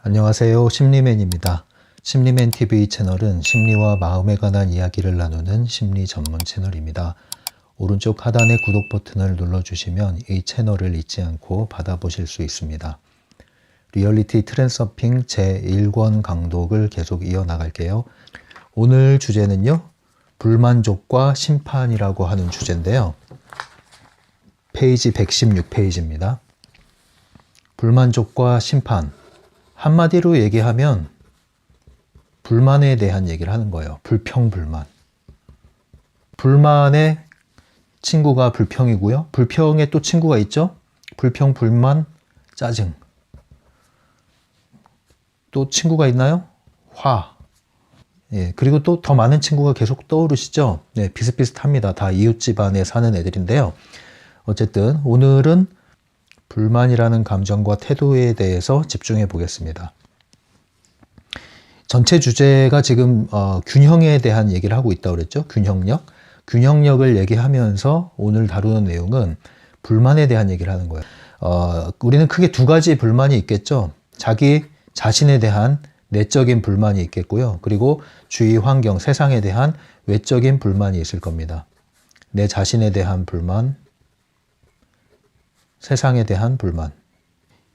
안녕하세요. 심리맨입니다. 심리맨 TV 채널은 심리와 마음에 관한 이야기를 나누는 심리 전문 채널입니다. 오른쪽 하단의 구독 버튼을 눌러주시면 이 채널을 잊지 않고 받아보실 수 있습니다. 리얼리티 트랜서핑 제1권 강독을 계속 이어나갈게요. 오늘 주제는요, 불만족과 심판이라고 하는 주제인데요. 페이지 116페이지입니다. 불만족과 심판. 한마디로 얘기하면 불만에 대한 얘기를 하는 거예요. 불평, 불만. 불만의 친구가 불평이고요. 불평에 또 친구가 있죠. 불평, 불만, 짜증. 또 친구가 있나요? 화. 예, 그리고 또 더 많은 친구가 계속 떠오르시죠. 네, 비슷비슷합니다. 다 이웃 집안에 사는 애들인데요. 어쨌든 오늘은 불만이라는 감정과 태도에 대해서 집중해 보겠습니다. 전체 주제가 지금 균형에 대한 얘기를 하고 있다고 그랬죠. 균형력. 균형력을 얘기하면서 오늘 다루는 내용은 불만에 대한 얘기를 하는 거예요. 우리는 크게 두 가지 불만이 있겠죠. 자기 자신에 대한 내적인 불만이 있겠고요. 그리고 주위 환경, 세상에 대한 외적인 불만이 있을 겁니다. 내 자신에 대한 불만, 세상에 대한 불만.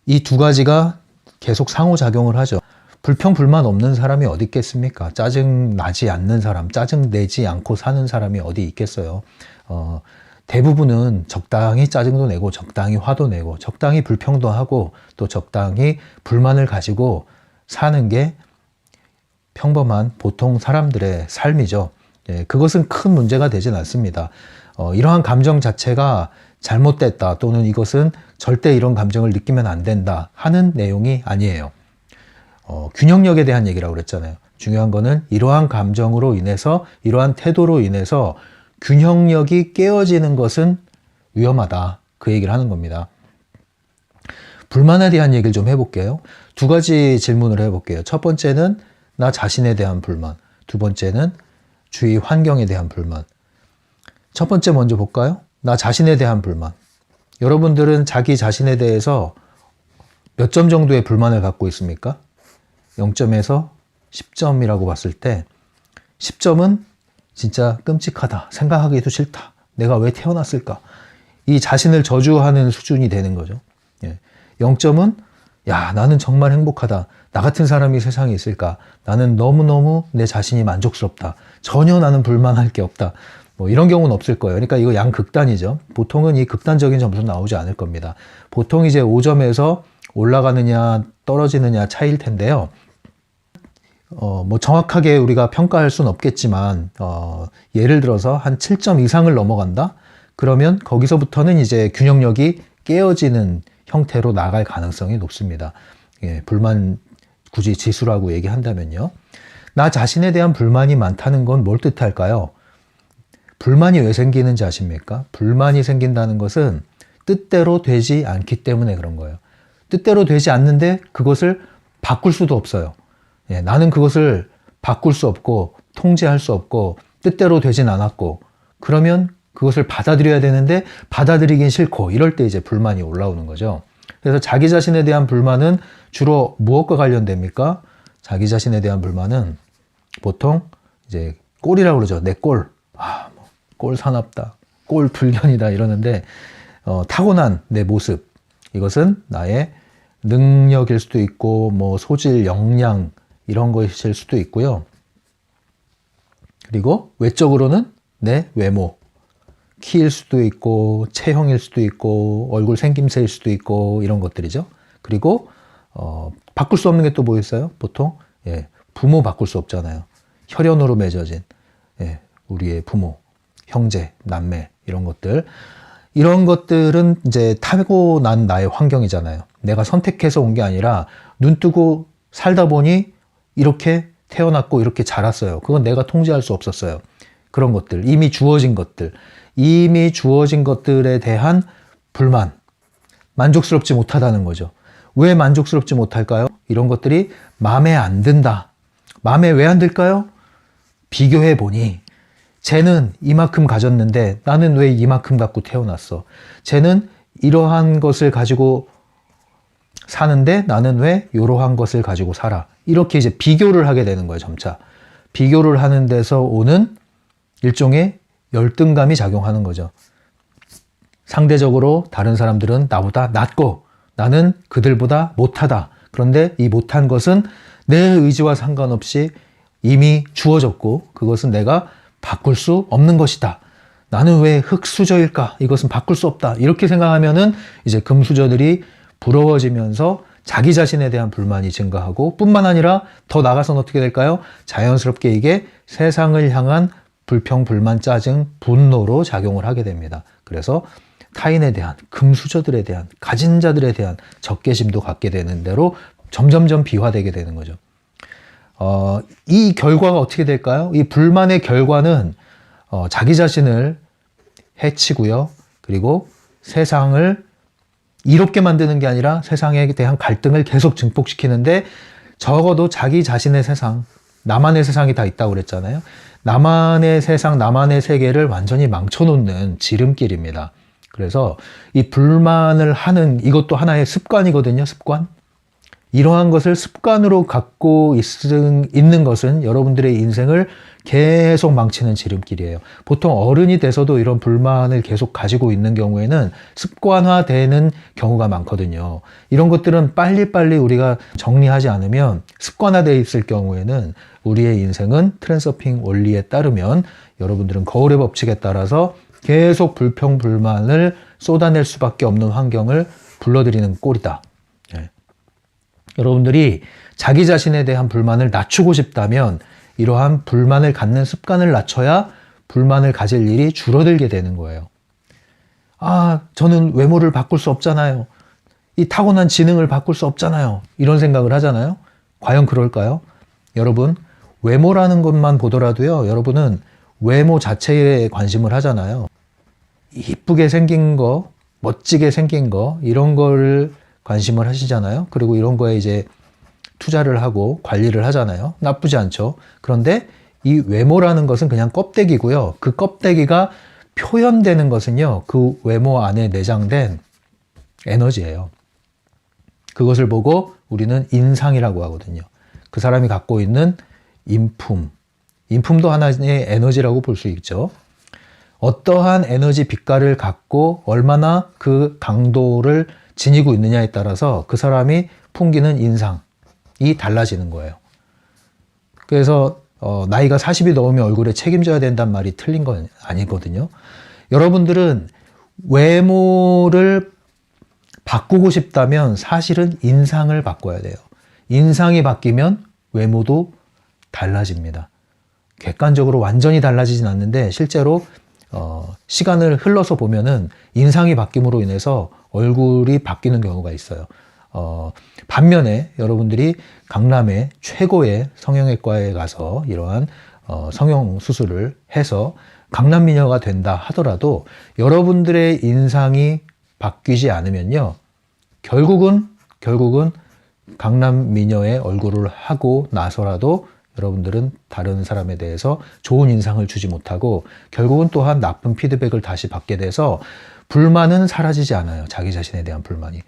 이 두 가지가 계속 상호작용을 하죠. 불평, 불만 없는 사람이 어디 있겠습니까? 짜증 나지 않는 사람, 짜증 내지 않고 사는 사람이 어디 있겠어요? 대부분은 적당히 짜증도 내고, 적당히 화도 내고, 적당히 불평도 하고, 또 적당히 불만을 가지고 사는 게 평범한 보통 사람들의 삶이죠. 예, 그것은 큰 문제가 되진 않습니다. 이러한 감정 자체가 잘못됐다 또는 이것은 절대 이런 감정을 느끼면 안 된다 하는 내용이 아니에요. 균형력에 대한 얘기라고 그랬잖아요. 중요한 거는 이러한 감정으로 인해서, 이러한 태도로 인해서 균형력이 깨어지는 것은 위험하다. 그 얘기를 하는 겁니다. 불만에 대한 얘기를 좀 해볼게요. 두 가지 질문을 해볼게요. 첫 번째는 나 자신에 대한 불만. 두 번째는 주위 환경에 대한 불만. 첫 번째 먼저 볼까요? 나 자신에 대한 불만. 여러분들은 자기 자신에 대해서 몇 점 정도의 불만을 갖고 있습니까? 0점에서 10점이라고 봤을 때 10점은 진짜 끔찍하다. 생각하기도 싫다. 내가 왜 태어났을까? 이 자신을 저주하는 수준이 되는 거죠. 0점은 야, 나는 정말 행복하다. 나 같은 사람이 세상에 있을까? 나는 너무너무 내 자신이 만족스럽다. 전혀 나는 불만할 게 없다. 뭐 이런 경우는 없을 거예요. 그러니까 이거 양극단이죠. 보통은 이 극단적인 점수는 나오지 않을 겁니다. 보통 이제 5점에서 올라가느냐 떨어지느냐 차이일 텐데요. 뭐 정확하게 우리가 평가할 수는 없겠지만 예를 들어서 한 7점 이상을 넘어간다? 그러면 거기서부터는 이제 균형력이 깨어지는 형태로 나갈 가능성이 높습니다. 예, 불만 굳이 지수라고 얘기한다면요. 나 자신에 대한 불만이 많다는 건 뭘 뜻할까요? 불만이 왜 생기는지 아십니까? 불만이 생긴다는 것은 뜻대로 되지 않기 때문에 그런 거예요. 뜻대로 되지 않는데 그것을 바꿀 수도 없어요. 예, 나는 그것을 바꿀 수 없고 통제할 수 없고 뜻대로 되진 않았고 그러면 그것을 받아들여야 되는데 받아들이긴 싫고 이럴 때 이제 불만이 올라오는 거죠. 그래서 자기 자신에 대한 불만은 주로 무엇과 관련됩니까? 자기 자신에 대한 불만은 보통 이제 꼴이라고 그러죠. 내 꼴. 꼴 사납다, 꼴 불견이다 이러는데 타고난 내 모습, 이것은 나의 능력일 수도 있고 뭐 소질, 역량 이런 것일 수도 있고요. 그리고 외적으로는 내 외모, 키일 수도 있고 체형일 수도 있고 얼굴 생김새일 수도 있고 이런 것들이죠. 그리고 바꿀 수 없는 게 또 뭐 있어요? 보통 부모 바꿀 수 없잖아요. 혈연으로 맺어진 우리의 부모, 형제, 남매 이런 것들. 이런 것들은 이제 타고난 나의 환경이잖아요. 내가 선택해서 온 게 아니라 눈 뜨고 살다 보니 이렇게 태어났고 이렇게 자랐어요. 그건 내가 통제할 수 없었어요. 그런 것들, 이미 주어진 것들, 이미 주어진 것들에 대한 불만, 만족스럽지 못하다는 거죠. 왜 만족스럽지 못할까요? 이런 것들이 마음에 안 든다. 마음에 왜 안 들까요? 비교해 보니 쟤는 이만큼 가졌는데 나는 왜 이만큼 갖고 태어났어? 쟤는 이러한 것을 가지고 사는데 나는 왜 이러한 것을 가지고 살아? 이렇게 이제 비교를 하게 되는 거예요, 점차. 비교를 하는 데서 오는 일종의 열등감이 작용하는 거죠. 상대적으로 다른 사람들은 나보다 낫고 나는 그들보다 못하다. 그런데 이 못한 것은 내 의지와 상관없이 이미 주어졌고 그것은 내가 바꿀 수 없는 것이다. 나는 왜 흙수저일까? 이것은 바꿀 수 없다. 이렇게 생각하면은 이제 금수저들이 부러워지면서 자기 자신에 대한 불만이 증가하고 뿐만 아니라 더 나아가서는 어떻게 될까요? 자연스럽게 이게 세상을 향한 불평, 불만, 짜증, 분노로 작용을 하게 됩니다. 그래서 타인에 대한, 금수저들에 대한, 가진 자들에 대한 적개심도 갖게 되는 대로 점점점 비화되게 되는 거죠. 이 결과가 어떻게 될까요? 이 불만의 결과는 자기 자신을 해치고요. 그리고 세상을 이롭게 만드는 게 아니라 세상에 대한 갈등을 계속 증폭시키는데 적어도 자기 자신의 세상, 나만의 세상이 다 있다고 그랬잖아요. 나만의 세상, 나만의 세계를 완전히 망쳐놓는 지름길입니다. 그래서 이 불만을 하는 이것도 하나의 습관이거든요. 습관. 이러한 것을 습관으로 갖고 있는 것은 여러분들의 인생을 계속 망치는 지름길이에요. 보통 어른이 돼서도 이런 불만을 계속 가지고 있는 경우에는 습관화되는 경우가 많거든요. 이런 것들은 빨리빨리 우리가 정리하지 않으면 습관화되어 있을 경우에는 우리의 인생은 트랜서핑 원리에 따르면 여러분들은 거울의 법칙에 따라서 계속 불평불만을 쏟아낼 수밖에 없는 환경을 불러들이는 꼴이다. 여러분들이 자기 자신에 대한 불만을 낮추고 싶다면 이러한 불만을 갖는 습관을 낮춰야 불만을 가질 일이 줄어들게 되는 거예요. 저는 외모를 바꿀 수 없잖아요. 이 타고난 지능을 바꿀 수 없잖아요. 이런 생각을 하잖아요. 과연 그럴까요? 여러분, 외모라는 것만 보더라도요. 여러분은 외모 자체에 관심을 하잖아요. 이쁘게 생긴 거, 멋지게 생긴 거, 이런 거를 관심을 하시잖아요. 그리고 이런 거에 이제 투자를 하고 관리를 하잖아요. 나쁘지 않죠. 그런데 이 외모라는 것은 그냥 껍데기고요. 그 껍데기가 표현되는 것은요. 그 외모 안에 내장된 에너지예요. 그것을 보고 우리는 인상이라고 하거든요. 그 사람이 갖고 있는 인품도 하나의 에너지라고 볼 수 있죠. 어떠한 에너지 빛깔을 갖고 얼마나 그 강도를 지니고 있느냐에 따라서 그 사람이 풍기는 인상이 달라지는 거예요. 그래서 나이가 40이 넘으면 얼굴에 책임져야 된다는 말이 틀린 건 아니거든요. 여러분들은 외모를 바꾸고 싶다면 사실은 인상을 바꿔야 돼요. 인상이 바뀌면 외모도 달라집니다. 객관적으로 완전히 달라지진 않는데 실제로 시간을 흘러서 보면은 인상이 바뀜으로 인해서 얼굴이 바뀌는 경우가 있어요. 반면에 여러분들이 강남의 최고의 성형외과에 가서 이러한 성형 수술을 해서 강남 미녀가 된다 하더라도 여러분들의 인상이 바뀌지 않으면요. 결국은 강남 미녀의 얼굴을 하고 나서라도 여러분들은 다른 사람에 대해서 좋은 인상을 주지 못하고 결국은 또한 나쁜 피드백을 다시 받게 돼서 불만은 사라지지 않아요. 자기 자신에 대한 불만이.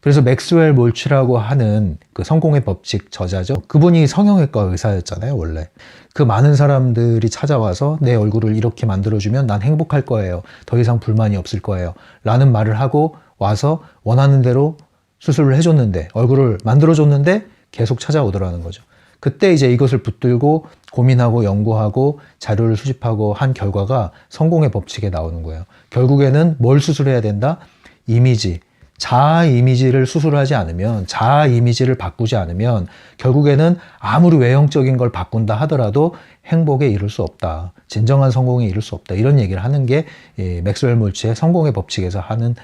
그래서 맥스웰 몰츠라고 하는 그 성공의 법칙 저자죠. 그분이 성형외과 의사였잖아요, 원래. 그 많은 사람들이 찾아와서 내 얼굴을 이렇게 만들어주면 난 행복할 거예요. 더 이상 불만이 없을 거예요. 라는 말을 하고 와서 원하는 대로 수술을 해줬는데, 얼굴을 만들어줬는데 계속 찾아오더라는 거죠. 그때 이제 이것을 붙들고 고민하고 연구하고 자료를 수집하고 한 결과가 성공의 법칙에 나오는 거예요. 결국에는 뭘 수술해야 된다? 이미지. 자아 이미지를 수술하지 않으면, 자아 이미지를 바꾸지 않으면 결국에는 아무리 외형적인 걸 바꾼다 하더라도 행복에 이를 수 없다. 진정한 성공에 이를 수 없다. 이런 얘기를 하는 게 맥스웰 몰츠의 성공의 법칙에서 하는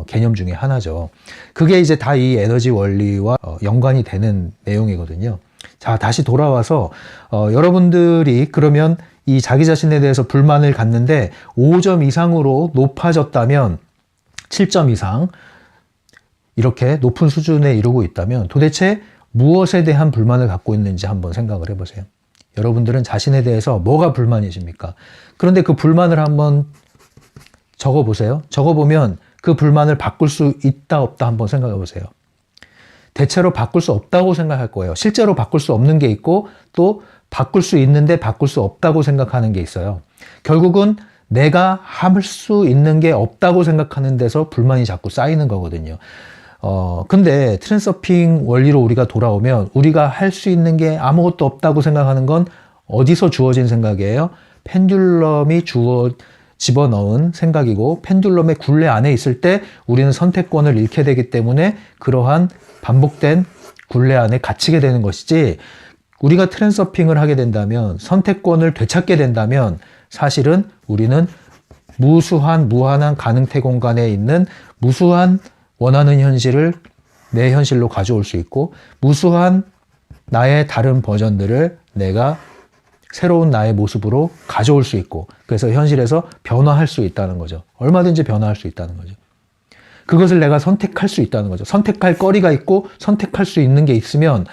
개념 중에 하나죠. 그게 이제 다 이 에너지 원리와 연관이 되는 내용이거든요. 자, 다시 돌아와서 여러분들이 그러면 이 자기 자신에 대해서 불만을 갖는데 5점 이상으로 높아졌다면 7점 이상 이렇게 높은 수준에 이르고 있다면 도대체 무엇에 대한 불만을 갖고 있는지 한번 생각을 해보세요. 여러분들은 자신에 대해서 뭐가 불만이십니까? 그런데 그 불만을 한번 적어보세요. 적어보면 그 불만을 바꿀 수 있다 없다 한번 생각해 보세요. 대체로 바꿀 수 없다고 생각할 거예요. 실제로 바꿀 수 없는 게 있고 또 바꿀 수 있는데 바꿀 수 없다고 생각하는 게 있어요. 결국은 내가 할 수 있는 게 없다고 생각하는 데서 불만이 자꾸 쌓이는 거거든요. 근데 트랜서핑 원리로 우리가 돌아오면 우리가 할 수 있는 게 아무것도 없다고 생각하는 건 어디서 주어진 생각이에요? 펜듈럼이 집어넣은 생각이고, 펜듈럼의 굴레 안에 있을 때 우리는 선택권을 잃게 되기 때문에 그러한 반복된 굴레 안에 갇히게 되는 것이지, 우리가 트랜서핑을 하게 된다면, 선택권을 되찾게 된다면 사실은 우리는 무한한 가능태 공간에 있는 무수한 원하는 현실을 내 현실로 가져올 수 있고, 무수한 나의 다른 버전들을 내가 새로운 나의 모습으로 가져올 수 있고, 그래서 현실에서 변화할 수 있다는 거죠. 얼마든지 변화할 수 있다는 거죠. 그것을 내가 선택할 수 있다는 거죠. 선택할 거리가 있고 선택할 수 있는 게 있으면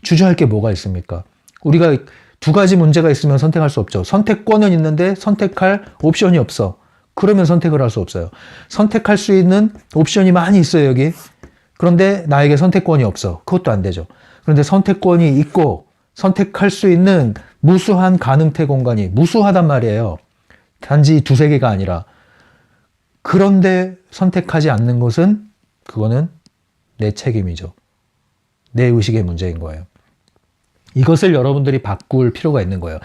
주저할 게 뭐가 있습니까? 우리가 두 가지 문제가 있으면 선택할 수 없죠. 선택권은 있는데 선택할 옵션이 없어. 그러면 선택을 할 수 없어요. 선택할 수 있는 옵션이 많이 있어요, 여기. 그런데 나에게 선택권이 없어. 그것도 안 되죠. 그런데 선택권이 있고 선택할 수 있는 무수한 가능태 공간이 무수하단 말이에요. 단지 두세 개가 아니라. 그런데 선택하지 않는 것은, 그거는 내 책임이죠. 내 의식의 문제인 거예요. 이것을 여러분들이 바꿀 필요가 있는 거예요.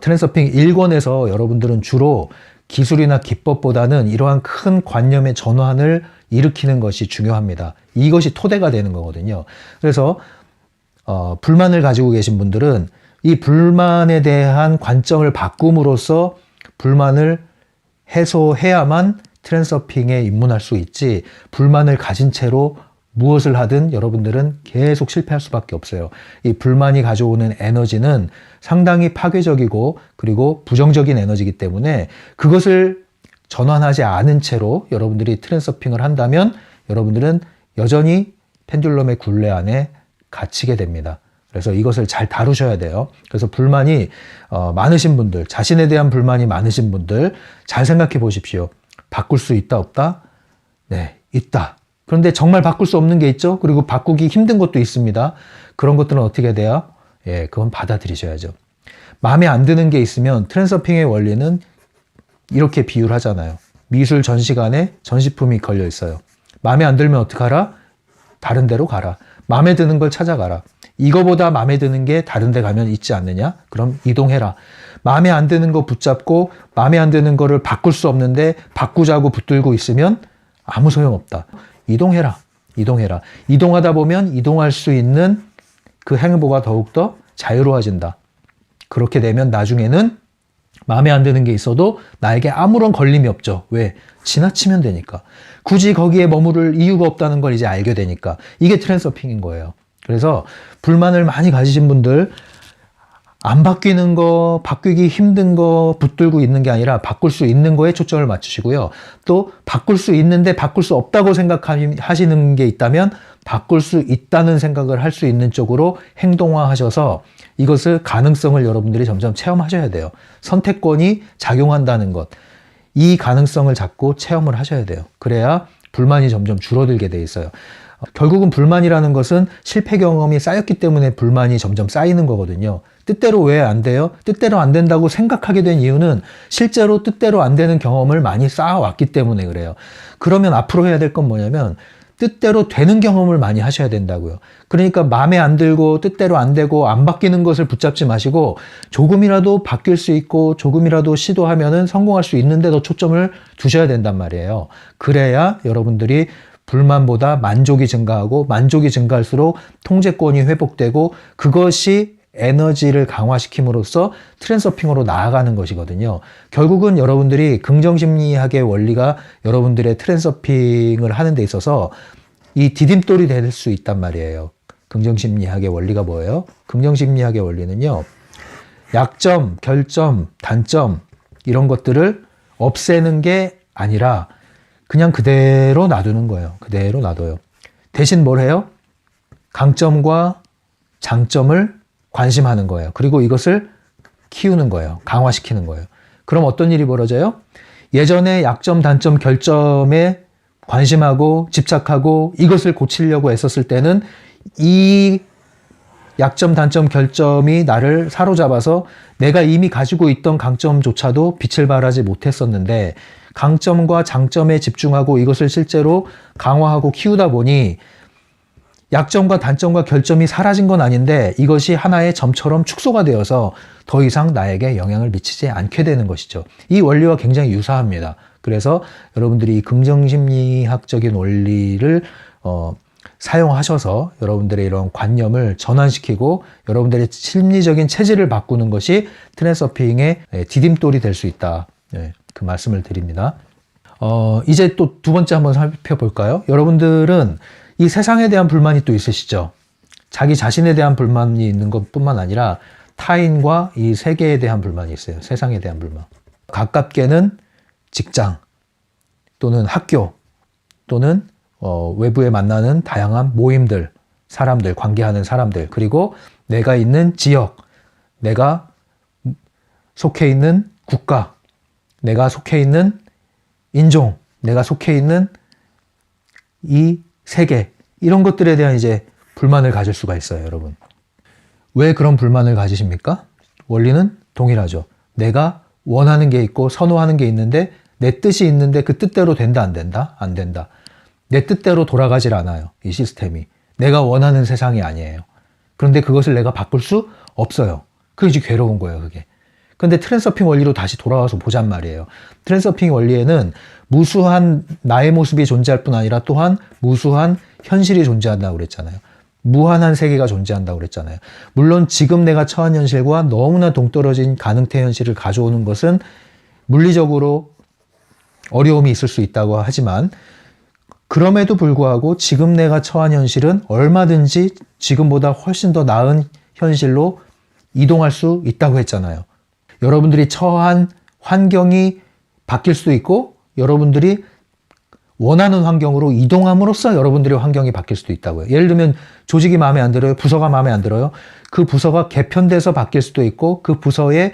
트랜서핑 1권에서 여러분들은 주로 기술이나 기법보다는 이러한 큰 관념의 전환을 일으키는 것이 중요합니다. 이것이 토대가 되는 거거든요. 그래서 불만을 가지고 계신 분들은 이 불만에 대한 관점을 바꿈으로써 불만을 해소해야만 트랜서핑에 입문할 수 있지, 불만을 가진 채로 무엇을 하든 여러분들은 계속 실패할 수밖에 없어요. 이 불만이 가져오는 에너지는 상당히 파괴적이고 그리고 부정적인 에너지이기 때문에 그것을 전환하지 않은 채로 여러분들이 트랜서핑을 한다면 여러분들은 여전히 펜듈럼의 굴레 안에 갇히게 됩니다. 그래서 이것을 잘 다루셔야 돼요. 그래서 불만이 많으신 분들, 자신에 대한 불만이 많으신 분들 잘 생각해 보십시오. 바꿀 수 있다, 없다? 네, 있다. 그런데 정말 바꿀 수 없는 게 있죠. 그리고 바꾸기 힘든 것도 있습니다. 그런 것들은 어떻게 돼요? 예, 그건 받아들이셔야죠. 마음에 안 드는 게 있으면 트랜서핑의 원리는 이렇게 비유를 하잖아요. 미술 전시관에 전시품이 걸려 있어요. 마음에 안 들면 어떡하라? 다른 데로 가라. 마음에 드는 걸 찾아가라. 이거보다 마음에 드는 게 다른 데 가면 있지 않느냐? 그럼 이동해라. 마음에 안 드는 거 붙잡고 마음에 안 드는 거를 바꿀 수 없는데 바꾸자고 붙들고 있으면 아무 소용없다. 이동해라. 이동해라. 이동하다 보면 이동할 수 있는 그 행보가 더욱더 자유로워진다. 그렇게 되면 나중에는 마음에 안 드는 게 있어도 나에게 아무런 걸림이 없죠. 왜? 지나치면 되니까. 굳이 거기에 머무를 이유가 없다는 걸 이제 알게 되니까. 이게 트랜서핑인 거예요. 그래서 불만을 많이 가지신 분들, 안 바뀌는 거, 바뀌기 힘든 거 붙들고 있는 게 아니라 바꿀 수 있는 거에 초점을 맞추시고요. 또 바꿀 수 있는데 바꿀 수 없다고 생각하시는 게 있다면 바꿀 수 있다는 생각을 할 수 있는 쪽으로 행동화하셔서 이것을 가능성을 여러분들이 점점 체험하셔야 돼요. 선택권이 작용한다는 것, 이 가능성을 잡고 체험을 하셔야 돼요. 그래야 불만이 점점 줄어들게 돼 있어요. 결국은 불만이라는 것은 실패 경험이 쌓였기 때문에 불만이 점점 쌓이는 거거든요. 뜻대로 왜 안 돼요? 뜻대로 안 된다고 생각하게 된 이유는 실제로 뜻대로 안 되는 경험을 많이 쌓아왔기 때문에 그래요. 그러면 앞으로 해야 될 건 뭐냐면 뜻대로 되는 경험을 많이 하셔야 된다고요. 그러니까 마음에 안 들고 뜻대로 안 되고 안 바뀌는 것을 붙잡지 마시고 조금이라도 바뀔 수 있고 조금이라도 시도하면은 성공할 수 있는데 더 초점을 두셔야 된단 말이에요. 그래야 여러분들이 불만보다 만족이 증가하고 만족이 증가할수록 통제권이 회복되고 그것이 에너지를 강화시킴으로써 트랜서핑으로 나아가는 것이거든요. 결국은 여러분들이 긍정심리학의 원리가 여러분들의 트랜서핑을 하는 데 있어서 이 디딤돌이 될 수 있단 말이에요. 긍정심리학의 원리가 뭐예요? 긍정심리학의 원리는요, 약점, 결점, 단점 이런 것들을 없애는 게 아니라 그냥 그대로 놔두는 거예요. 그대로 놔둬요. 대신 뭘 해요? 강점과 장점을 관심하는 거예요. 그리고 이것을 키우는 거예요. 강화시키는 거예요. 그럼 어떤 일이 벌어져요? 예전에 약점, 단점, 결점에 관심하고 집착하고 이것을 고치려고 애썼을 때는 이 약점, 단점, 결점이 나를 사로잡아서 내가 이미 가지고 있던 강점조차도 빛을 발하지 못했었는데 강점과 장점에 집중하고 이것을 실제로 강화하고 키우다 보니 약점과 단점과 결점이 사라진 건 아닌데 이것이 하나의 점처럼 축소가 되어서 더 이상 나에게 영향을 미치지 않게 되는 것이죠. 이 원리와 굉장히 유사합니다. 그래서 여러분들이 이 긍정심리학적인 원리를 사용하셔서 여러분들의 이런 관념을 전환시키고 여러분들의 심리적인 체질을 바꾸는 것이 트랜서핑의 디딤돌이 될 수 있다. 그 말씀을 드립니다. 이제 또 두 번째 한번 살펴볼까요? 여러분들은 이 세상에 대한 불만이 또 있으시죠? 자기 자신에 대한 불만이 있는 것뿐만 아니라 타인과 이 세계에 대한 불만이 있어요. 세상에 대한 불만. 가깝게는 직장 또는 학교 또는 외부에 만나는 다양한 모임들, 사람들, 관계하는 사람들, 그리고 내가 있는 지역, 내가 속해 있는 국가, 내가 속해 있는 인종, 내가 속해 있는 이 세계, 이런 것들에 대한 이제 불만을 가질 수가 있어요, 여러분. 왜 그런 불만을 가지십니까? 원리는 동일하죠. 내가 원하는 게 있고 선호하는 게 있는데 내 뜻이 있는데 그 뜻대로 된다, 안 된다? 안 된다. 내 뜻대로 돌아가질 않아요. 이 시스템이. 내가 원하는 세상이 아니에요. 그런데 그것을 내가 바꿀 수 없어요. 그게 이제 괴로운 거예요, 그게. 근데 트랜서핑 원리로 다시 돌아와서 보잔 말이에요. 트랜서핑 원리에는 무수한 나의 모습이 존재할 뿐 아니라 또한 무수한 현실이 존재한다고 그랬잖아요. 무한한 세계가 존재한다고 그랬잖아요. 물론 지금 내가 처한 현실과 너무나 동떨어진 가능태 현실을 가져오는 것은 물리적으로 어려움이 있을 수 있다고 하지만 그럼에도 불구하고 지금 내가 처한 현실은 얼마든지 지금보다 훨씬 더 나은 현실로 이동할 수 있다고 했잖아요. 여러분들이 처한 환경이 바뀔 수도 있고 여러분들이 원하는 환경으로 이동함으로써 여러분들의 환경이 바뀔 수도 있다고요. 예를 들면 조직이 마음에 안 들어요. 부서가 마음에 안 들어요. 그 부서가 개편돼서 바뀔 수도 있고 그 부서의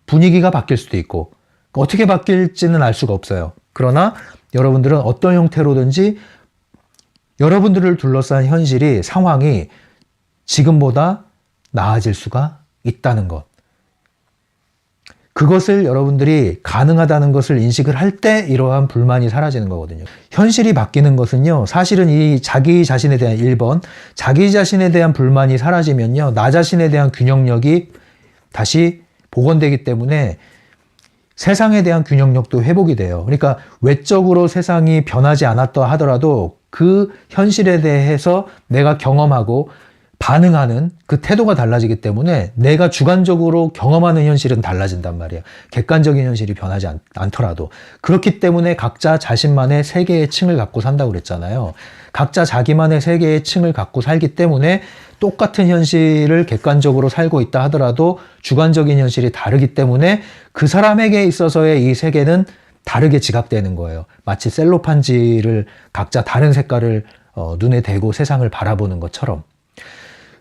분위기가 바뀔 수도 있고 어떻게 바뀔지는 알 수가 없어요. 그러나 여러분들은 어떤 형태로든지 여러분들을 둘러싼 현실이 상황이 지금보다 나아질 수가 있다는 것. 그것을 여러분들이 가능하다는 것을 인식을 할 때 이러한 불만이 사라지는 거거든요. 현실이 바뀌는 것은요. 사실은 이 자기 자신에 대한 1번, 자기 자신에 대한 불만이 사라지면요. 나 자신에 대한 균형력이 다시 복원되기 때문에 세상에 대한 균형력도 회복이 돼요. 그러니까 외적으로 세상이 변하지 않았다 하더라도 그 현실에 대해서 내가 경험하고 반응하는 그 태도가 달라지기 때문에 내가 주관적으로 경험하는 현실은 달라진단 말이에요. 객관적인 현실이 변하지 않더라도. 그렇기 때문에 각자 자신만의 세계의 층을 갖고 산다고 그랬잖아요. 각자 자기만의 세계의 층을 갖고 살기 때문에 똑같은 현실을 객관적으로 살고 있다 하더라도 주관적인 현실이 다르기 때문에 그 사람에게 있어서의 이 세계는 다르게 지각되는 거예요. 마치 셀로판지를 각자 다른 색깔을 눈에 대고 세상을 바라보는 것처럼.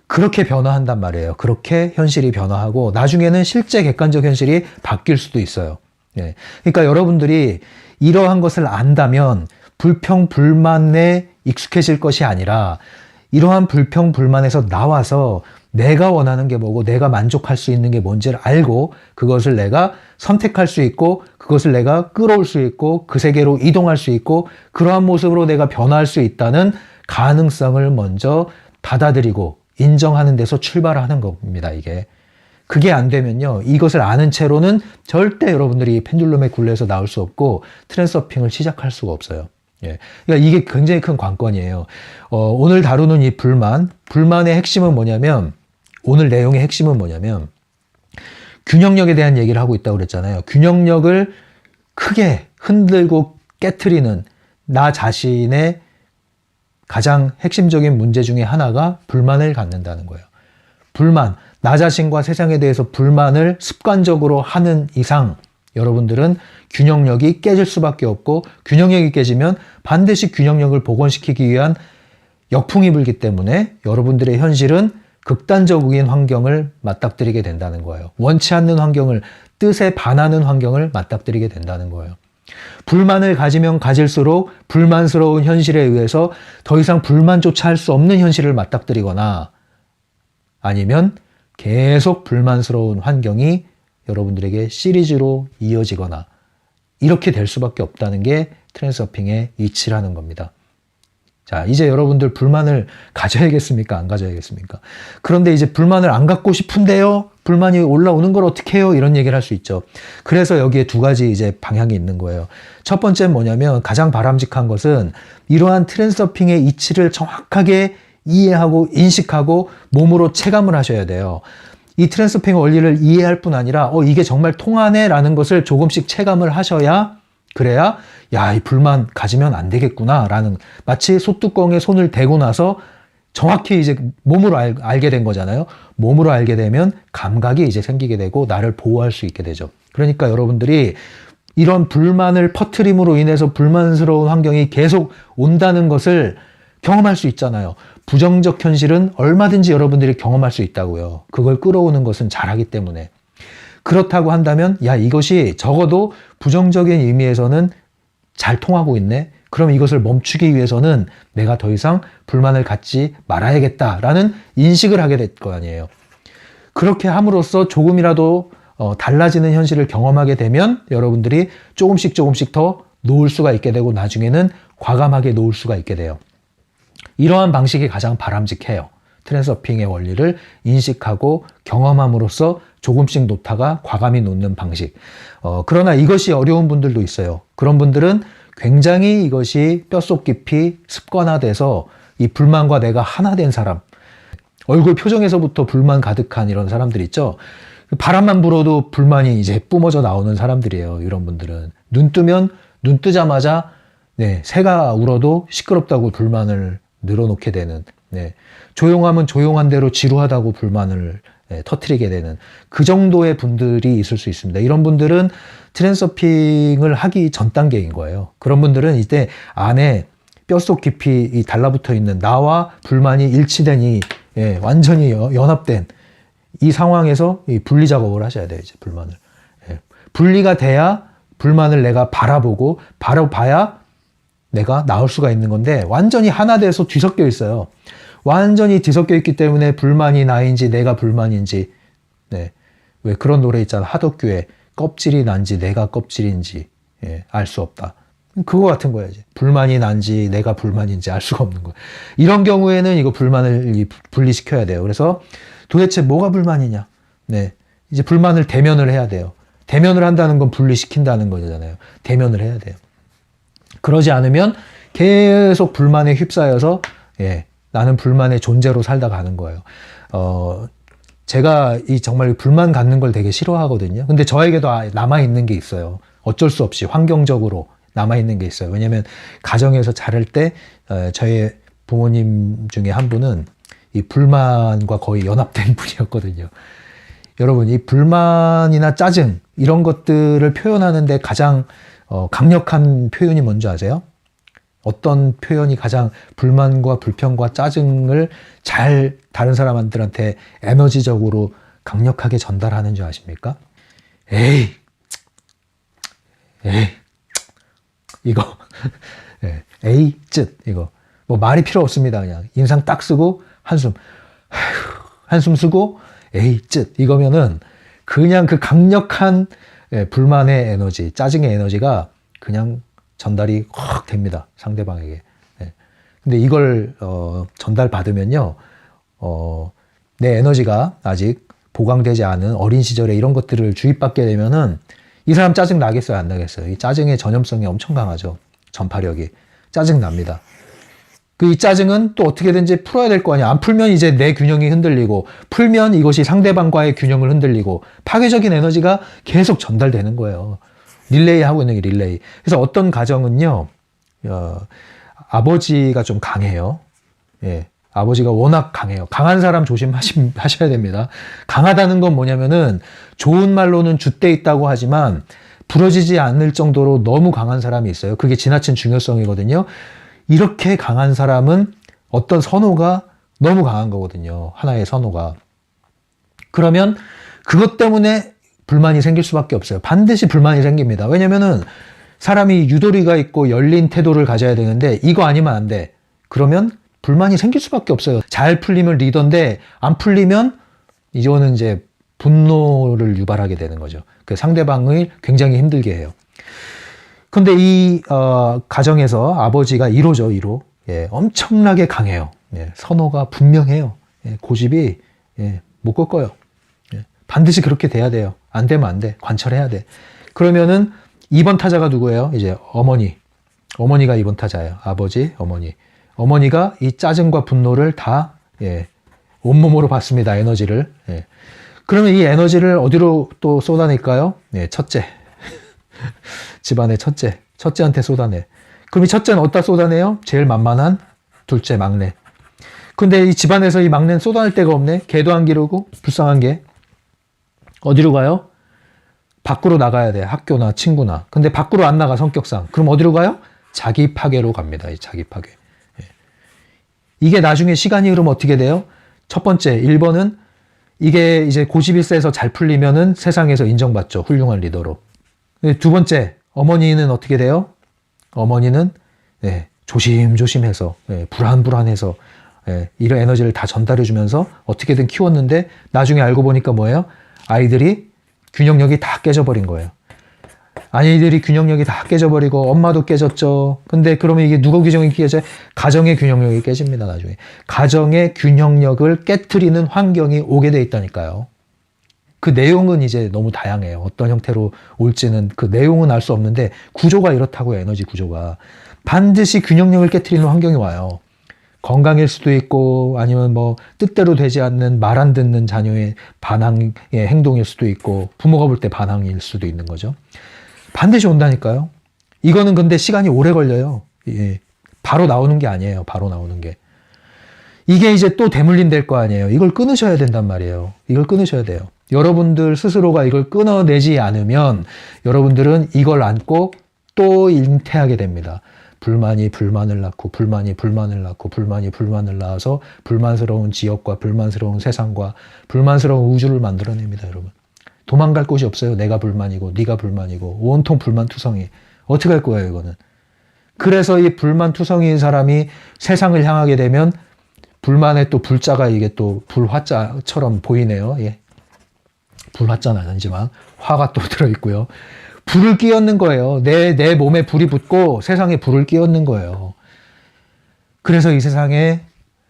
그렇게 변화한단 말이에요. 그렇게 현실이 변화하고 나중에는 실제 객관적 현실이 바뀔 수도 있어요. 네. 그러니까 여러분들이 이러한 것을 안다면 불평, 불만에 익숙해질 것이 아니라 이러한 불평, 불만에서 나와서 내가 원하는 게 뭐고 내가 만족할 수 있는 게 뭔지를 알고 그것을 내가 선택할 수 있고 그것을 내가 끌어올 수 있고 그 세계로 이동할 수 있고 그러한 모습으로 내가 변화할 수 있다는 가능성을 먼저 받아들이고 인정하는 데서 출발하는 겁니다, 이게. 그게 안 되면요, 이것을 아는 채로는 절대 여러분들이 펜듈럼의 굴레에서 나올 수 없고 트랜서핑을 시작할 수가 없어요. 예. 그러니까 이게 굉장히 큰 관건이에요. 오늘 다루는 이 불만의 핵심은 뭐냐면, 오늘 내용의 핵심은 뭐냐면, 균형력에 대한 얘기를 하고 있다고 그랬잖아요. 균형력을 크게 흔들고 깨트리는 나 자신의 가장 핵심적인 문제 중에 하나가 불만을 갖는다는 거예요. 불만, 나 자신과 세상에 대해서 불만을 습관적으로 하는 이상 여러분들은 균형력이 깨질 수밖에 없고 균형력이 깨지면 반드시 균형력을 복원시키기 위한 역풍이 불기 때문에 여러분들의 현실은 극단적인 환경을 맞닥뜨리게 된다는 거예요. 원치 않는 환경을, 뜻에 반하는 환경을 맞닥뜨리게 된다는 거예요. 불만을 가지면 가질수록 불만스러운 현실에 의해서 더 이상 불만조차 할 수 없는 현실을 맞닥뜨리거나 아니면 계속 불만스러운 환경이 여러분들에게 시리즈로 이어지거나 이렇게 될 수밖에 없다는 게 트렌드서핑의 이치라는 겁니다. 자, 이제 여러분들 불만을 가져야겠습니까? 안 가져야겠습니까? 그런데 이제 불만을 안 갖고 싶은데요? 불만이 올라오는 걸 어떻게 해요? 이런 얘기를 할 수 있죠. 그래서 여기에 두 가지 이제 방향이 있는 거예요. 첫 번째는 뭐냐면 가장 바람직한 것은 이러한 트렌드서핑의 이치를 정확하게 이해하고 인식하고 몸으로 체감을 하셔야 돼요. 이 트랜스서핑 원리를 이해할 뿐 아니라 이게 정말 통하네 라는 것을 조금씩 체감을 하셔야 그래야 야, 이 불만 가지면 안 되겠구나 라는 마치 소뚜껑에 손을 대고 나서 정확히 이제 몸으로 알게 된 거잖아요. 몸으로 알게 되면 감각이 이제 생기게 되고 나를 보호할 수 있게 되죠. 그러니까 여러분들이 이런 불만을 퍼뜨림으로 인해서 불만스러운 환경이 계속 온다는 것을 경험할 수 있잖아요. 부정적 현실은 얼마든지 여러분들이 경험할 수 있다고요. 그걸 끌어오는 것은 잘하기 때문에. 그렇다고 한다면 야, 이것이 적어도 부정적인 의미에서는 잘 통하고 있네. 그럼 이것을 멈추기 위해서는 내가 더 이상 불만을 갖지 말아야겠다라는 인식을 하게 될 거 아니에요. 그렇게 함으로써 조금이라도 달라지는 현실을 경험하게 되면 여러분들이 조금씩 더 놓을 수가 있게 되고 나중에는 과감하게 놓을 수가 있게 돼요. 이러한 방식이 가장 바람직해요. 트랜스서핑의 원리를 인식하고 경험함으로써 조금씩 놓다가 과감히 놓는 방식. 그러나 이것이 어려운 분들도 있어요. 그런 분들은 굉장히 이것이 뼛속 깊이 습관화돼서 이 불만과 내가 하나 된 사람, 얼굴 표정에서부터 불만 가득한 이런 사람들 있죠. 바람만 불어도 불만이 이제 뿜어져 나오는 사람들이에요. 이런 분들은 눈 뜨자마자 새가 울어도 시끄럽다고 불만을 늘어놓게 되는, 조용하면 조용한 대로 지루하다고 불만을 터뜨리게 되는 그 정도의 분들이 있을 수 있습니다. 이런 분들은 트랜스서핑을 하기 전 단계인 거예요. 그런 분들은 이때 안에 뼛속 깊이 이 달라붙어 있는 나와 불만이 일치되니 완전히 연합된 이 상황에서 이 분리 작업을 하셔야 돼요. 이제 불만을 분리가 돼야 불만을 내가 바라보고 바로 봐야 내가 나올 수가 있는 건데 완전히 하나 돼서 뒤섞여 있어요. 완전히 뒤섞여 있기 때문에 불만이 나인지 내가 불만인지 왜 그런 노래 있잖아. 하덕규의 껍질이 난지 내가 껍질인지 알 수 없다. 그거 같은 거야. 이제 불만이 난지 내가 불만인지 알 수가 없는 거야. 이런 경우에는 이거 불만을 분리시켜야 돼요. 그래서 도대체 뭐가 불만이냐? 이제 불만을 대면을 해야 돼요. 대면을 한다는 건 분리시킨다는 거잖아요. 대면을 해야 돼요. 그러지 않으면 계속 불만에 휩싸여서 나는 불만의 존재로 살다 가는 거예요. 제가 이 정말 불만 갖는 걸 되게 싫어하거든요. 근데 저에게도 남아있는 게 있어요. 어쩔 수 없이 환경적으로 남아있는 게 있어요. 왜냐면 가정에서 자랄 때 저희 부모님 중에 한 분은 이 불만과 거의 연합된 분이었거든요. 여러분, 이 불만이나 짜증 이런 것들을 표현하는데 가장 강력한 표현이 뭔지 아세요? 어떤 표현이 가장 불만과 불평과 짜증을 잘 다른 사람들한테 에너지적으로 강력하게 전달하는 줄 아십니까? 에이, 이거, 에이, 쯧, 이거. 뭐 말이 필요 없습니다. 그냥 인상 딱 쓰고 한숨 쓰고 에이, 쯧. 이거면은 그냥 그 강력한 불만의 에너지, 짜증의 에너지가 그냥 전달이 확 됩니다. 상대방에게. 근데 이걸 전달받으면요. 내 에너지가 아직 보강되지 않은 어린 시절에 이런 것들을 주입받게 되면은 이 사람 짜증 나겠어요? 안 나겠어요? 이 짜증의 전염성이 엄청 강하죠. 전파력이. 짜증 납니다. 이 짜증은 또 어떻게든지 풀어야 될 거 아니야. 안 풀면 이제 내 균형이 흔들리고, 풀면 이것이 상대방과의 균형을 흔들리고, 파괴적인 에너지가 계속 전달되는 거예요. 릴레이 하고 있는 게 릴레이. 그래서 어떤 가정은요, 아버지가 좀 강해요. 아버지가 워낙 강해요. 강한 사람 조심하셔야 됩니다. 강하다는 건 뭐냐면은, 좋은 말로는 줏대 있다고 하지만, 부러지지 않을 정도로 너무 강한 사람이 있어요. 그게 지나친 중요성이거든요. 이렇게 강한 사람은 어떤 선호가 너무 강한 거거든요. 하나의 선호가. 그러면 그것 때문에 불만이 생길 수밖에 없어요. 반드시 불만이 생깁니다. 왜냐면은 사람이 유도리가 있고 열린 태도를 가져야 되는데 이거 아니면 안 돼. 그러면 불만이 생길 수밖에 없어요. 잘 풀리면 리더인데 안 풀리면 이거는 이제 분노를 유발하게 되는 거죠. 그 상대방을 굉장히 힘들게 해요. 근데 이 가정에서 아버지가 1호죠, 1호. 예, 엄청나게 강해요. 예, 선호가 분명해요. 예, 고집이 못 꺾어요. 예, 반드시 그렇게 돼야 돼요. 안 되면 안 돼. 관철해야 돼. 그러면은 2번 타자가 누구예요? 이제 어머니. 어머니가 2번 타자예요. 아버지, 어머니. 어머니가 이 짜증과 분노를 다 온몸으로 받습니다. 에너지를. 예. 그러면 이 에너지를 어디로 또 쏟아낼까요? 네, 첫째. 집안의 첫째. 첫째한테 쏟아내. 그럼 이 첫째는 어디다 쏟아내요? 제일 만만한 둘째, 막내. 근데 이 집안에서 이 막내는 쏟아낼 데가 없네. 개도 안 기르고 불쌍한 게. 어디로 가요? 밖으로 나가야 돼. 학교나 친구나. 근데 밖으로 안 나가, 성격상. 그럼 어디로 가요? 자기 파괴로 갑니다. 이 자기 파괴. 이게 나중에 시간이 흐르면 어떻게 돼요? 첫 번째, 1번은 이게 이제 고집이 세서 잘 풀리면은 세상에서 인정받죠. 훌륭한 리더로. 두 번째, 어머니는 어떻게 돼요? 어머니는 조심조심해서 불안불안해서 이런 에너지를 다 전달해주면서 어떻게든 키웠는데 나중에 알고 보니까 뭐예요? 아이들이 균형력이 다 깨져버린 거예요. 아이들이 균형력이 다 깨져버리고 엄마도 깨졌죠. 근데 그러면 이게 누구 균형이 깨져요? 가정의 균형력이 깨집니다. 나중에. 가정의 균형력을 깨트리는 환경이 오게 돼 있다니까요. 그 내용은 이제 너무 다양해요. 어떤 형태로 올지는 그 내용은 알 수 없는데 구조가 이렇다고요. 에너지 구조가. 반드시 균형력을 깨트리는 환경이 와요. 건강일 수도 있고 아니면 뭐 뜻대로 되지 않는 말 안 듣는 자녀의 반항의 행동일 수도 있고 부모가 볼 때 반항일 수도 있는 거죠. 반드시 온다니까요. 이거는 근데 시간이 오래 걸려요. 바로 나오는 게 아니에요. 바로 나오는 게. 이게 이제 또 대물림 될 거 아니에요. 이걸 끊으셔야 된단 말이에요. 이걸 끊으셔야 돼요. 여러분들 스스로가 이걸 끊어내지 않으면 여러분들은 이걸 안고 또 잉태하게 됩니다. 불만이 불만을 낳고 불만이 불만을 낳고 불만이 불만을 낳아서 불만스러운 지역과 불만스러운 세상과 불만스러운 우주를 만들어냅니다. 여러분. 도망갈 곳이 없어요. 내가 불만이고 네가 불만이고 온통 불만투성이. 어떻게 할 거예요 이거는. 그래서 이 불만투성이인 사람이 세상을 향하게 되면 불만의 또 불자가 이게 또 불화자처럼 보이네요. 예. 불화자는 아니지만 화가 또 들어있고요. 불을 끼얹는 거예요. 내 몸에 불이 붙고 세상에 불을 끼얹는 거예요. 그래서 이 세상에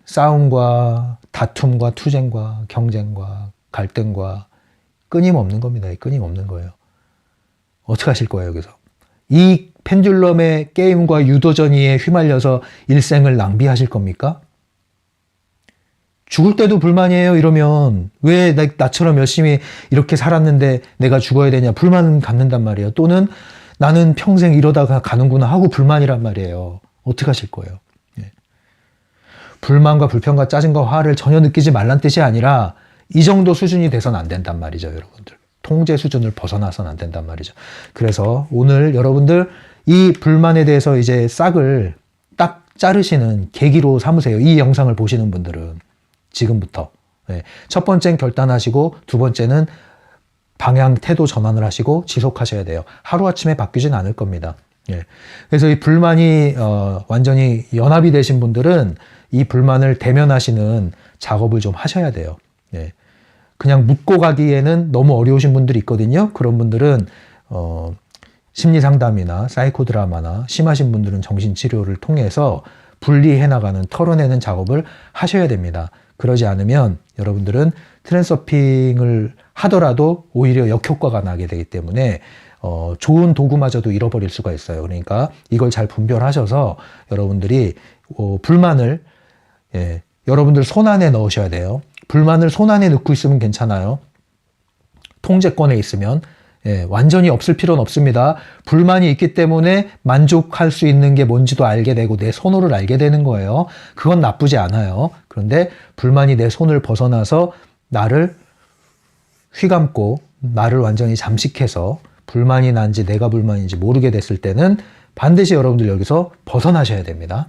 싸움과 다툼과 투쟁과 경쟁과 갈등과 끊임없는 겁니다. 끊임없는 거예요. 어떻게 하실 거예요, 여기서? 이 펜듈럼의 게임과 유도전이에 휘말려서 일생을 낭비하실 겁니까? 죽을 때도 불만이에요, 이러면. 왜 나처럼 열심히 이렇게 살았는데 내가 죽어야 되냐? 불만 갖는단 말이에요. 또는 나는 평생 이러다가 가는구나 하고 불만이란 말이에요. 어떻게 하실 거예요? 예. 불만과 불평과 짜증과 화를 전혀 느끼지 말란 뜻이 아니라 이 정도 수준이 돼서는 안 된단 말이죠, 여러분들. 통제 수준을 벗어나서는 안 된단 말이죠. 그래서 오늘 여러분들 이 불만에 대해서 이제 싹을 딱 자르시는 계기로 삼으세요. 이 영상을 보시는 분들은 지금부터. 첫 번째는 결단하시고 두 번째는 방향, 태도 전환을 하시고 지속하셔야 돼요. 하루아침에 바뀌진 않을 겁니다. 그래서 이 불만이 완전히 연합이 되신 분들은 이 불만을 대면하시는 작업을 좀 하셔야 돼요. 그냥 묻고 가기에는 너무 어려우신 분들이 있거든요. 그런 분들은 심리상담이나 사이코드라마나 심하신 분들은 정신치료를 통해서 분리해 나가는, 털어내는 작업을 하셔야 됩니다. 그러지 않으면 여러분들은 트랜서핑을 하더라도 오히려 역효과가 나게 되기 때문에 좋은 도구마저도 잃어버릴 수가 있어요. 그러니까 이걸 잘 분별하셔서 여러분들이 불만을 여러분들 손안에 넣으셔야 돼요. 불만을 손안에 넣고 있으면 괜찮아요. 통제권에 있으면 완전히 없을 필요는 없습니다. 불만이 있기 때문에 만족할 수 있는 게 뭔지도 알게 되고 내 선호를 알게 되는 거예요. 그건 나쁘지 않아요. 그런데 불만이 내 손을 벗어나서 나를 휘감고 나를 완전히 잠식해서 불만이 난지 내가 불만인지 모르게 됐을 때는 반드시 여러분들 여기서 벗어나셔야 됩니다.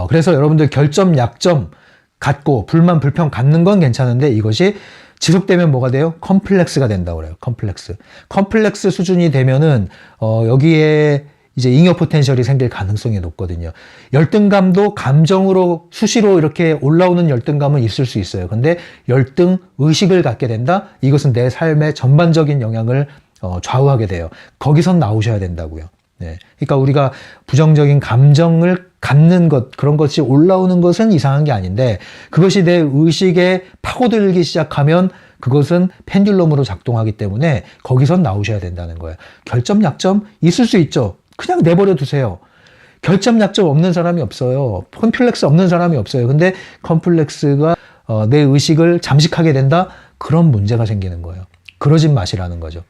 그래서 여러분들 결점, 약점 갖고 불만, 불평 갖는 건 괜찮은데 이것이 지속되면 뭐가 돼요? 컴플렉스가 된다고 그래요. 컴플렉스 수준이 되면은 여기에 이제 잉여 포텐셜이 생길 가능성이 높거든요. 열등감도 감정으로 수시로 이렇게 올라오는 열등감은 있을 수 있어요. 근데 열등 의식을 갖게 된다? 이것은 내 삶의 전반적인 영향을 좌우하게 돼요. 거기선 나오셔야 된다고요. 네. 그러니까 우리가 부정적인 감정을 갖는 것, 그런 것이 올라오는 것은 이상한 게 아닌데, 그것이 내 의식에 파고들기 시작하면 그것은 펜듈럼으로 작동하기 때문에 거기선 나오셔야 된다는 거예요. 결점, 약점 있을 수 있죠. 그냥 내버려 두세요. 결점, 약점 없는 사람이 없어요. 컴플렉스 없는 사람이 없어요. 근데 컴플렉스가 내 의식을 잠식하게 된다? 그런 문제가 생기는 거예요. 그러진 마시라는 거죠.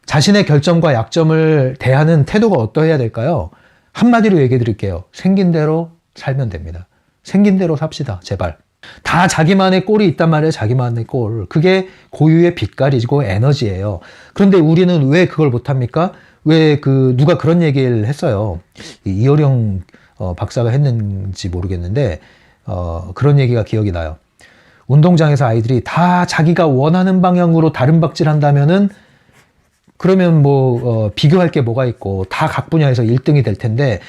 자신의 결점과 약점을 대하는 태도가 어떠해야 될까요? 한마디로 얘기해 드릴게요. 생긴 대로 살면 됩니다. 생긴 대로 삽시다. 제발. 다 자기만의 꼴이 있단 말이에요. 자기만의 꼴. 그게 고유의 빛깔이고 에너지예요. 그런데 우리는 왜 그걸 못합니까? 왜 누가 그런 얘기를 했어요. 이어령 박사가 했는지 모르겠는데 그런 얘기가 기억이 나요. 운동장에서 아이들이 다 자기가 원하는 방향으로 다른 박질 한다면은 그러면 비교할 게 뭐가 있고 다 각 분야에서 1등이 될 텐데,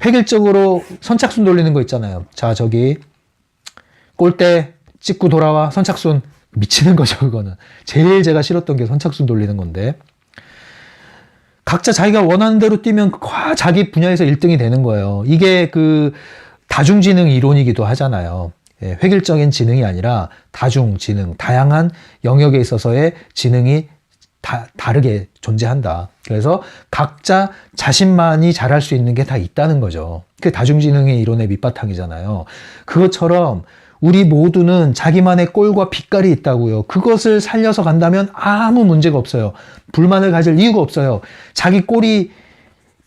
획일적으로 선착순 돌리는 거 있잖아요. 자, 저기 골대 찍고 돌아와. 선착순. 미치는 거죠, 그거는. 제일 제가 싫었던 게 선착순 돌리는 건데, 각자 자기가 원하는 대로 뛰면 자기 분야에서 1등이 되는 거예요. 이게 다중지능 이론이기도 하잖아요. 예, 획일적인 지능이 아니라 다중지능, 다양한 영역에 있어서의 지능이 다르게 존재한다. 그래서 각자 자신만이 잘할 수 있는 게 다 있다는 거죠. 그게 다중지능의 이론의 밑바탕이잖아요. 그것처럼 우리 모두는 자기만의 꼴과 빛깔이 있다고요. 그것을 살려서 간다면 아무 문제가 없어요. 불만을 가질 이유가 없어요. 자기 꼴이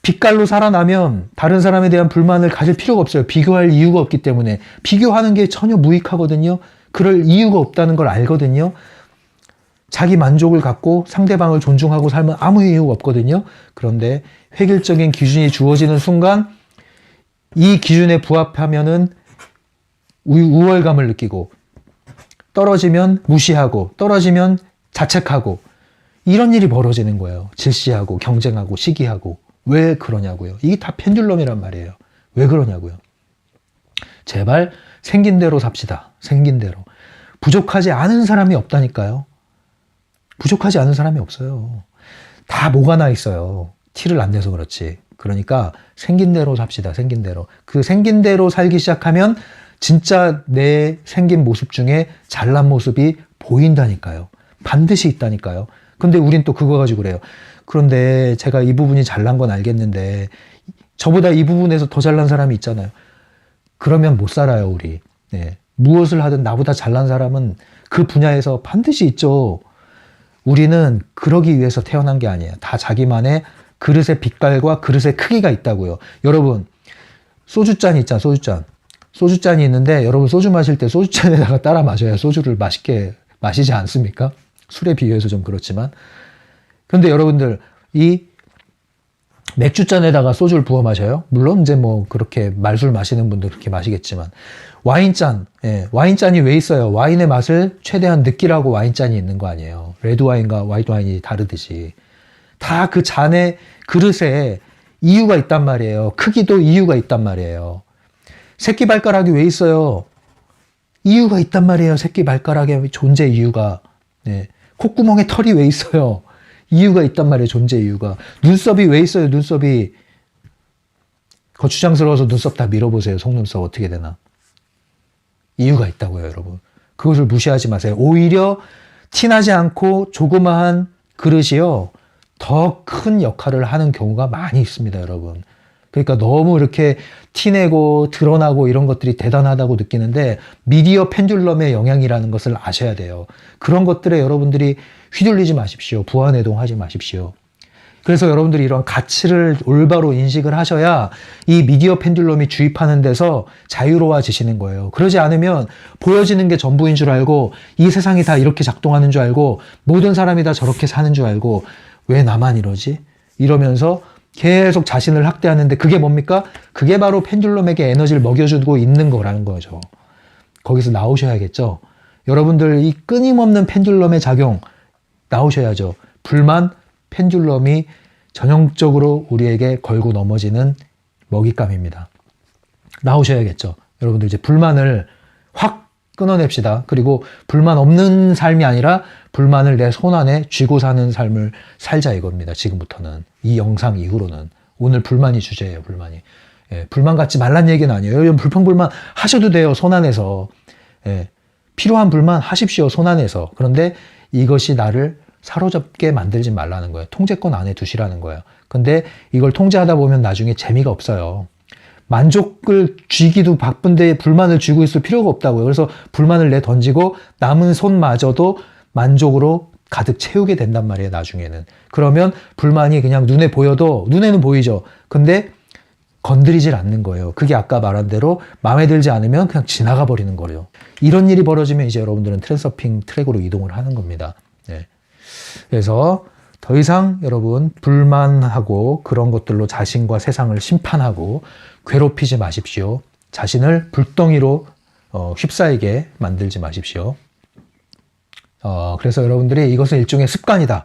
빛깔로 살아나면 다른 사람에 대한 불만을 가질 필요가 없어요. 비교할 이유가 없기 때문에. 비교하는 게 전혀 무익하거든요. 그럴 이유가 없다는 걸 알거든요. 자기 만족을 갖고 상대방을 존중하고 살면 아무 이유가 없거든요. 그런데 획일적인 기준이 주어지는 순간 이 기준에 부합하면은 우월감을 느끼고, 떨어지면 무시하고, 떨어지면 자책하고, 이런 일이 벌어지는 거예요. 질시하고 경쟁하고 시기하고. 왜 그러냐고요. 이게 다 펜듈럼이란 말이에요. 왜 그러냐고요. 제발 생긴 대로 삽시다. 생긴 대로. 부족하지 않은 사람이 없다니까요. 부족하지 않은 사람이 없어요. 다 뭐가 나 있어요. 티를 안 내서 그렇지. 그러니까 생긴 대로 삽시다. 생긴 대로. 그 생긴 대로 살기 시작하면 진짜 내 생긴 모습 중에 잘난 모습이 보인다니까요. 반드시 있다니까요. 근데 우린 또 그거 가지고 그래요. 그런데 제가 이 부분이 잘난 건 알겠는데 저보다 이 부분에서 더 잘난 사람이 있잖아요. 그러면 못 살아요, 우리. 네. 무엇을 하든 나보다 잘난 사람은 그 분야에서 반드시 있죠. 우리는 그러기 위해서 태어난 게 아니에요. 다 자기만의 그릇의 빛깔과 그릇의 크기가 있다고요. 여러분, 소주잔이 있잖아, 소주잔. 소주잔이 있는데 여러분 소주 마실 때 소주잔에다가 따라 마셔야 소주를 맛있게 마시지 않습니까? 술에 비유해서 좀 그렇지만. 그런데 여러분들 이 맥주잔에다가 소주를 부어 마셔요? 물론 이제 그렇게 말술 마시는 분들 그렇게 마시겠지만, 와인잔, 예, 와인잔이 왜 있어요? 와인의 맛을 최대한 느끼라고 와인잔이 있는 거 아니에요. 레드 와인과 화이트 와인이 다르듯이 다 그 잔의 그릇에 이유가 있단 말이에요. 크기도 이유가 있단 말이에요. 새끼발가락이 왜 있어요? 이유가 있단 말이에요. 새끼발가락의 존재 이유가. 네. 콧구멍에 털이 왜 있어요? 이유가 있단 말이에요. 존재 이유가. 눈썹이 왜 있어요? 눈썹이. 거추장스러워서 눈썹 다 밀어보세요. 속눈썹 어떻게 되나. 이유가 있다고요, 여러분. 그것을 무시하지 마세요. 오히려 티나지 않고 조그마한 그릇이요, 더 큰 역할을 하는 경우가 많이 있습니다, 여러분. 그러니까 너무 이렇게 티내고 드러나고 이런 것들이 대단하다고 느끼는데 미디어 펜듈럼의 영향이라는 것을 아셔야 돼요. 그런 것들에 여러분들이 휘둘리지 마십시오. 부안해동하지 마십시오. 그래서 여러분들이 이런 가치를 올바로 인식을 하셔야 이 미디어 펜듈럼이 주입하는 데서 자유로워지시는 거예요. 그러지 않으면 보여지는 게 전부인 줄 알고, 이 세상이 다 이렇게 작동하는 줄 알고, 모든 사람이 다 저렇게 사는 줄 알고, 왜 나만 이러지? 이러면서 계속 자신을 학대하는데, 그게 뭡니까? 그게 바로 펜듈럼에게 에너지를 먹여주고 있는 거라는 거죠. 거기서 나오셔야겠죠. 여러분들 이 끊임없는 펜듈럼의 작용 나오셔야죠. 불만, 펜듈럼이 전형적으로 우리에게 걸고 넘어지는 먹잇감입니다. 나오셔야겠죠. 여러분들 이제 불만을 확 끊어냅시다. 그리고 불만 없는 삶이 아니라 불만을 내 손 안에 쥐고 사는 삶을 살자 이겁니다. 지금부터는. 이 영상 이후로는. 오늘 불만이 주제예요. 불만이. 예, 불만 갖지 말란 얘기는 아니에요. 여러분 불평불만 하셔도 돼요. 손 안에서. 예, 필요한 불만 하십시오. 손 안에서. 그런데 이것이 나를 사로잡게 만들지 말라는 거예요. 통제권 안에 두시라는 거예요. 근데 이걸 통제하다 보면 나중에 재미가 없어요. 만족을 쥐기도 바쁜데 불만을 쥐고 있을 필요가 없다고요. 그래서 불만을 내던지고 남은 손마저도 만족으로 가득 채우게 된단 말이에요. 나중에는. 그러면 불만이 그냥 눈에 보여도 눈에는 보이죠. 근데 건드리질 않는 거예요. 그게 아까 말한 대로 마음에 들지 않으면 그냥 지나가 버리는 거예요. 이런 일이 벌어지면 이제 여러분들은 트랜서핑 트랙으로 이동을 하는 겁니다. 네. 그래서 더 이상 여러분 불만하고 그런 것들로 자신과 세상을 심판하고 괴롭히지 마십시오. 자신을 불덩이로 휩싸이게 만들지 마십시오. 그래서 여러분들이 이것은 일종의 습관이다.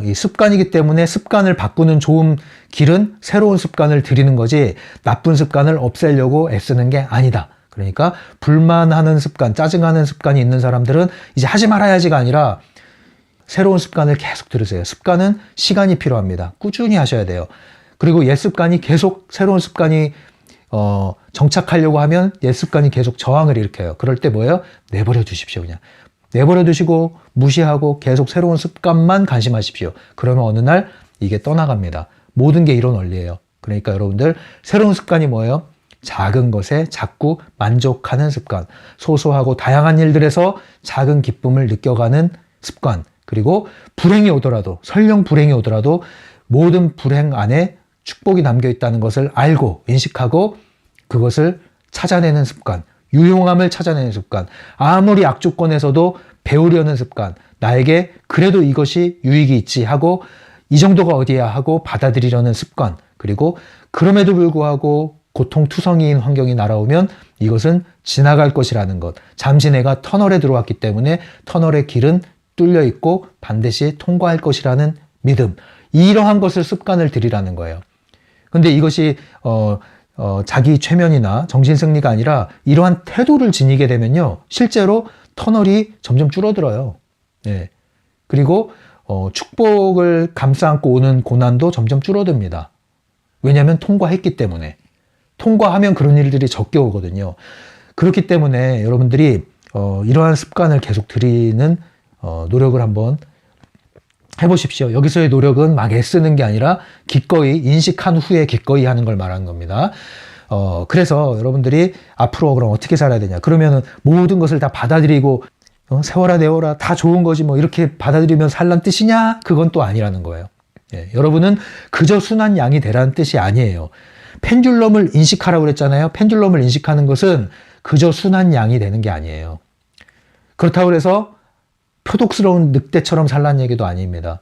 이 습관이기 때문에 습관을 바꾸는 좋은 길은 새로운 습관을 들이는 거지 나쁜 습관을 없애려고 애쓰는 게 아니다. 그러니까 불만하는 습관, 짜증하는 습관이 있는 사람들은 이제 하지 말아야지가 아니라 새로운 습관을 계속 들으세요. 습관은 시간이 필요합니다. 꾸준히 하셔야 돼요. 그리고 옛 습관이 계속 새로운 습관이 정착하려고 하면 옛 습관이 계속 저항을 일으켜요. 그럴 때 뭐예요? 내버려 두십시오. 그냥 내버려 두시고 무시하고 계속 새로운 습관만 관심하십시오. 그러면 어느 날 이게 떠나갑니다. 모든 게 이런 원리예요. 그러니까 여러분들 새로운 습관이 뭐예요? 작은 것에 자꾸 만족하는 습관, 소소하고 다양한 일들에서 작은 기쁨을 느껴가는 습관, 그리고 불행이 오더라도, 설령 불행이 오더라도 모든 불행 안에 축복이 담겨 있다는 것을 알고 인식하고 그것을 찾아내는 습관, 유용함을 찾아내는 습관, 아무리 악조건에서도 배우려는 습관, 나에게 그래도 이것이 유익이 있지 하고 이 정도가 어디야 하고 받아들이려는 습관, 그리고 그럼에도 불구하고 고통투성이인 환경이 날아오면 이것은 지나갈 것이라는 것, 잠시 내가 터널에 들어왔기 때문에 터널의 길은 뚫려 있고 반드시 통과할 것이라는 믿음, 이러한 것을 습관을 들이라는 거예요. 근데 이것이 자기 최면이나 정신승리가 아니라 이러한 태도를 지니게 되면요, 실제로 터널이 점점 줄어들어요. 네. 그리고 축복을 감싸안고 오는 고난도 점점 줄어듭니다. 왜냐하면 통과했기 때문에. 통과하면 그런 일들이 적게 오거든요. 그렇기 때문에 여러분들이 이러한 습관을 계속 들이는 노력을 한번 해보십시오. 여기서의 노력은 막 애쓰는 게 아니라 기꺼이 인식한 후에 기꺼이 하는 걸 말하는 겁니다. 그래서 여러분들이 앞으로 그럼 어떻게 살아야 되냐? 그러면은 모든 것을 다 받아들이고 세워라 내워라 다 좋은 거지 뭐 이렇게 받아들이면 살란 뜻이냐? 그건 또 아니라는 거예요. 예, 여러분은 그저 순한 양이 되라는 뜻이 아니에요. 펜듈럼을 인식하라고 그랬잖아요. 펜듈럼을 인식하는 것은 그저 순한 양이 되는 게 아니에요. 그렇다고 해서 표독스러운 늑대처럼 살란 얘기도 아닙니다.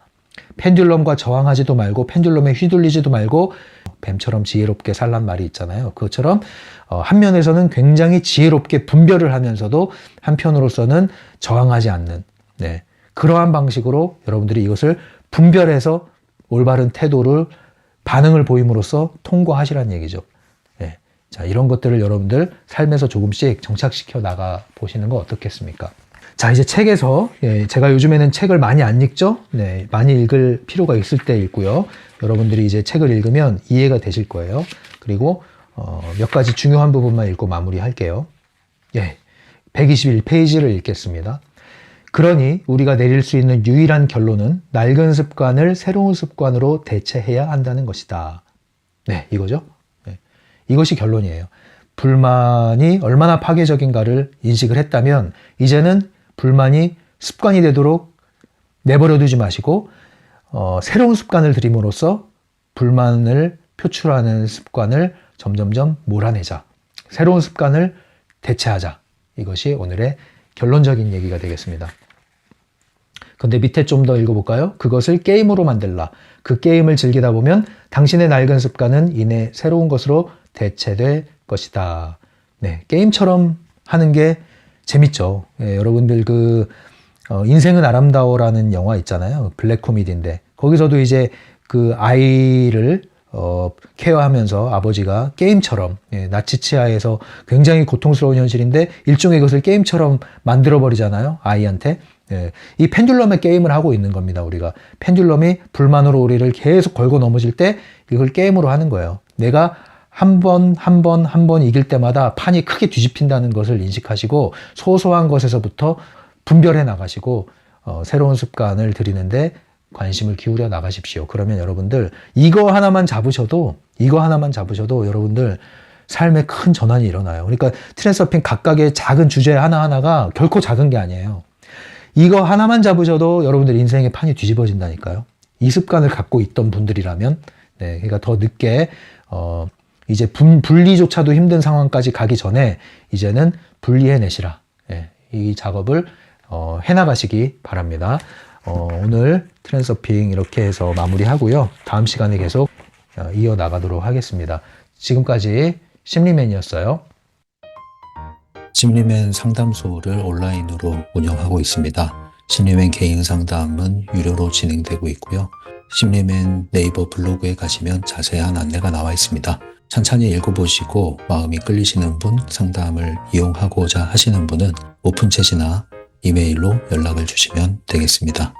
펜듈럼과 저항하지도 말고 펜듈럼에 휘둘리지도 말고 뱀처럼 지혜롭게 살란 말이 있잖아요. 그것처럼 한 면에서는 굉장히 지혜롭게 분별을 하면서도 한편으로서는 저항하지 않는, 네, 그러한 방식으로 여러분들이 이것을 분별해서 올바른 태도를 반응을 보임으로써 통과하시라는 얘기죠. 네. 자, 이런 것들을 여러분들 삶에서 조금씩 정착시켜 나가 보시는 거 어떻겠습니까? 자, 이제 책에서, 제가 요즘에는 책을 많이 안 읽죠? 네, 많이 읽을 필요가 있을 때 읽고요. 여러분들이 이제 책을 읽으면 이해가 되실 거예요. 그리고 몇 가지 중요한 부분만 읽고 마무리할게요. 121페이지를 읽겠습니다. 그러니 우리가 내릴 수 있는 유일한 결론은 낡은 습관을 새로운 습관으로 대체해야 한다는 것이다. 네, 이거죠. 네, 이것이 결론이에요. 불만이 얼마나 파괴적인가를 인식을 했다면 이제는 불만이 습관이 되도록 내버려 두지 마시고 새로운 습관을 들임으로써 불만을 표출하는 습관을 점점점 몰아내자. 새로운 습관을 대체하자. 이것이 오늘의 결론적인 얘기가 되겠습니다. 근데 밑에 좀 더 읽어볼까요? 그것을 게임으로 만들라. 그 게임을 즐기다 보면 당신의 낡은 습관은 이내 새로운 것으로 대체될 것이다. 네, 게임처럼 하는 게 재밌죠. 예, 여러분들 인생은 아름다워라는 영화 있잖아요. 블랙 코미디인데 거기서도 이제 그 아이를 케어하면서 아버지가 게임처럼 나치 치하에서 굉장히 고통스러운 현실인데 일종의 그것을 게임처럼 만들어 버리잖아요. 아이한테. 이 펜듈럼의 게임을 하고 있는 겁니다. 우리가 펜듈럼이 불만으로 우리를 계속 걸고 넘어질 때 이걸 게임으로 하는 거예요. 내가 한 번 이길 때마다 판이 크게 뒤집힌다는 것을 인식하시고 소소한 것에서부터 분별해 나가시고 새로운 습관을 들이는데 관심을 기울여 나가십시오. 그러면 여러분들 이거 하나만 잡으셔도 여러분들 삶에 큰 전환이 일어나요. 그러니까 트랜서핑 각각의 작은 주제 하나하나가 결코 작은 게 아니에요. 이거 하나만 잡으셔도 여러분들 인생의 판이 뒤집어진다니까요. 이 습관을 갖고 있던 분들이라면 그러니까 더 늦게 이제 분리조차도 힘든 상황까지 가기 전에 이제는 분리해내시라. 이 작업을 해나가시기 바랍니다. 오늘 트랜서핑 이렇게 해서 마무리하고요. 다음 시간에 계속 이어나가도록 하겠습니다. 지금까지 심리맨이었어요. 심리맨 상담소를 온라인으로 운영하고 있습니다. 심리맨 개인 상담은 유료로 진행되고 있고요. 심리맨 네이버 블로그에 가시면 자세한 안내가 나와 있습니다. 찬찬히 읽어보시고 마음이 끌리시는 분, 상담을 이용하고자 하시는 분은 오픈챗이나 이메일로 연락을 주시면 되겠습니다.